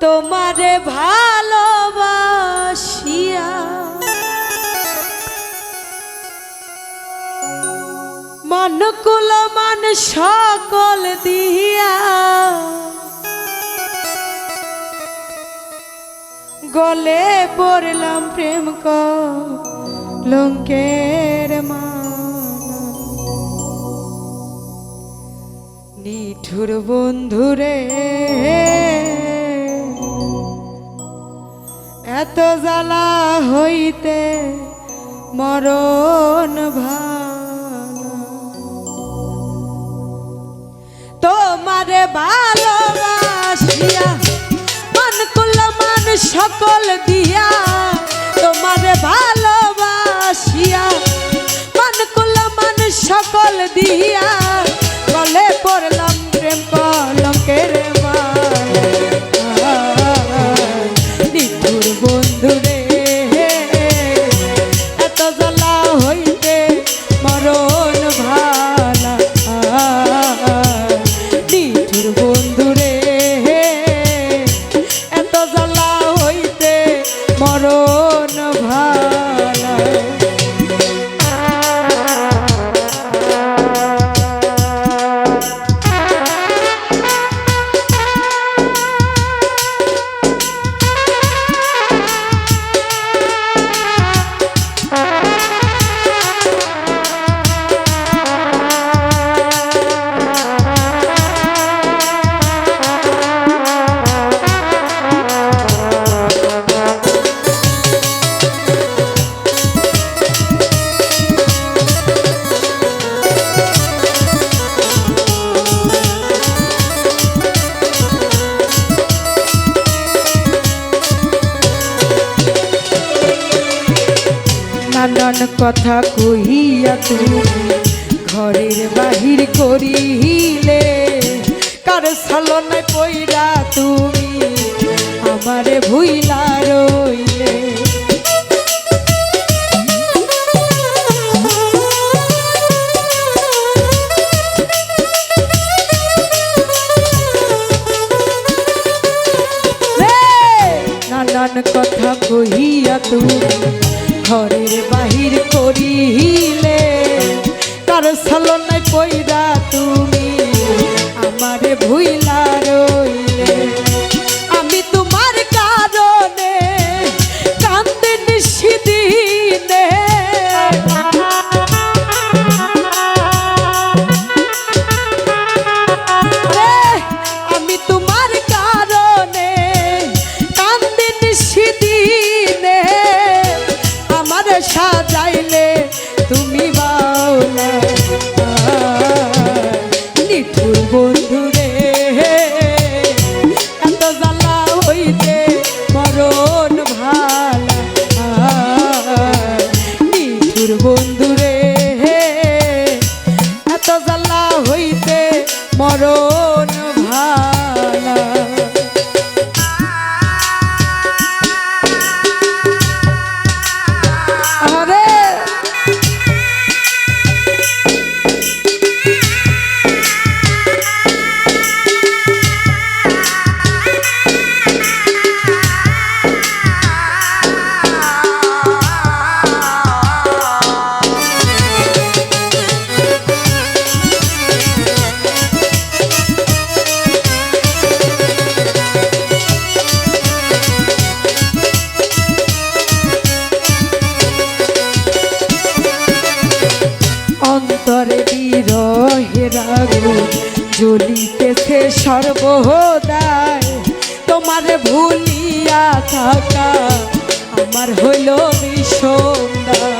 তোমারে ভালোবাসিয়া মন কুল মান সকল দিয়া গলে পড়লাম প্রেম কলঙ্কের মালা। নিঠুর বন্ধুরে এত জ্বালা হইতে মরণ ভালো। তোমারে ভালোবাসিয়া মন কুল মান সকল দিয়া তোমারে ভালোবাসিয়া মন কুল মান সকল দিয়া গলে পড়লাম প্রেম কলঙ্কের মালা। নিঠুর বন্ধুরে এত জ্বালা হইতে মরণ ভালা। নিঠুর বন্ধুরে এত জ্বালা হইতে মরণ ভালা। নানান কথা কহিয়া তুমি ঘরের বাহির করিলে কার ছলনায় পইরা তুমি আমারে ভুইলা রইলে। নানান কথা কহিয়া তুমি ঘরের বাহির করিলে কার ছলনায় পইরা তুমি আমারে ভুইলা রইলে। আমি তোমার কারণে কান্দে নিশিদিনে আমি তোমার কারণে কান্দে নিশিদিনে আমার সাজাইলে তুমি বাউলা। নিঠুর বন্ধুরে এত জ্বালা হইতে মরণ ভালা। নিঠুর বন্ধুরে এত জ্বালা হইতে মরণ ভালা। অন্তরে বিরহের আগুন জ্বলিতেছে সর্বদাই তোমারে ভুলিয়া থাকা আমার হইল বিষমদায়।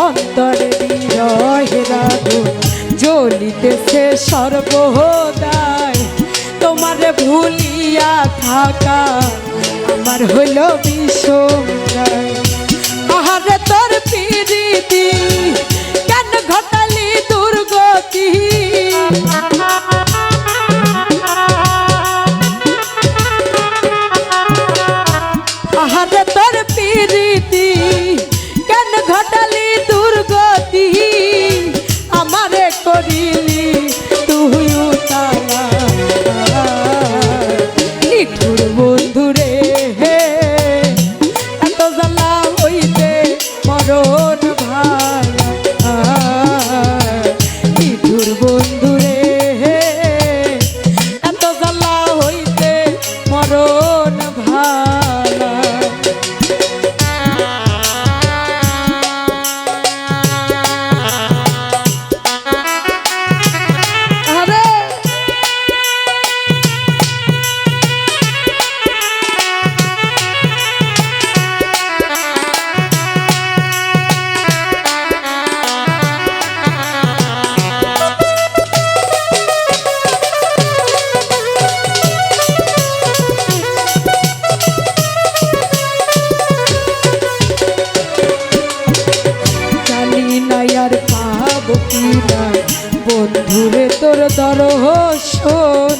অন্তরে বিরহের আগুন জ্বলিতেছে সর্বদাই তোমারে ভুলিয়া থাকা আমার হইল বিষমদায়। আহারে তোর প্রীতি কেন ঘটালি দুর্গতি আহারে তোর না বন্ধুরে তোর দর্শন,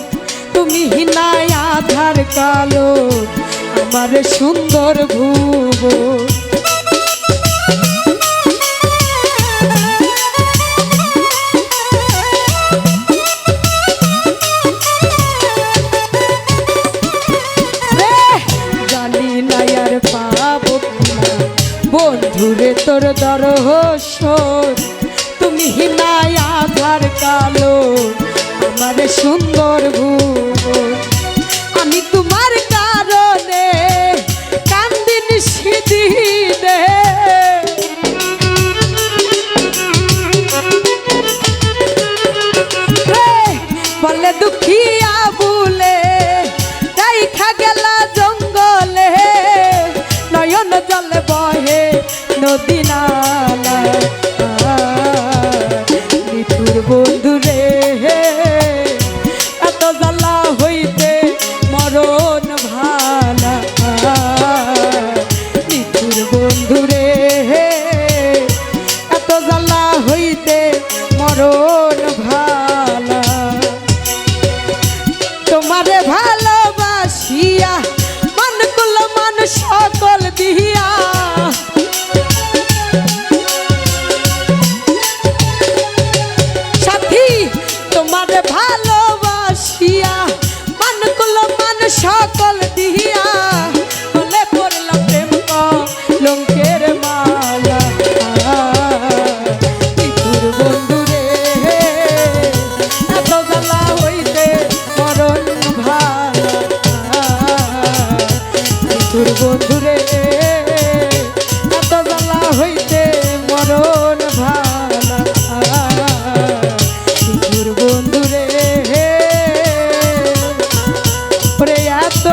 তুমি হিনায় আধার কালো আমার সুন্দর ভুবন। বন্ধুরে তোর দর্শন, তুমি হিনায় আধার কালো আমার সুন্দর ভুবন। আমি তোমার কারণে কান্দিন সেদিনে, বলে দুঃখিয়া বলে দেখা গেলা জঙ্গলে, নয়ন জলে বহে নদী নালা। নিঠুর বন্ধুরে এত জ্বালা হইতে মরণ ভালা, নিঠুর বন্ধুরে এত জ্বালা হইতে মরণ ভালা। তোমারে ভালোবাসিয়া মন কুল মান সকল দিয়া, সাথী তোমারে ভালোবাসিয়া মন কুল মান সকল দিয়া, বলে পড়লাম প্রেম কলঙ্কের মালা। নিঠুর বন্ধুরে এত জ্বালা হইতে মরণ ভালা, নিঠুর বন্ধুরে এত জ্বালা হইতে মরণ ভালা, নিঠুর বন্ধুরে এত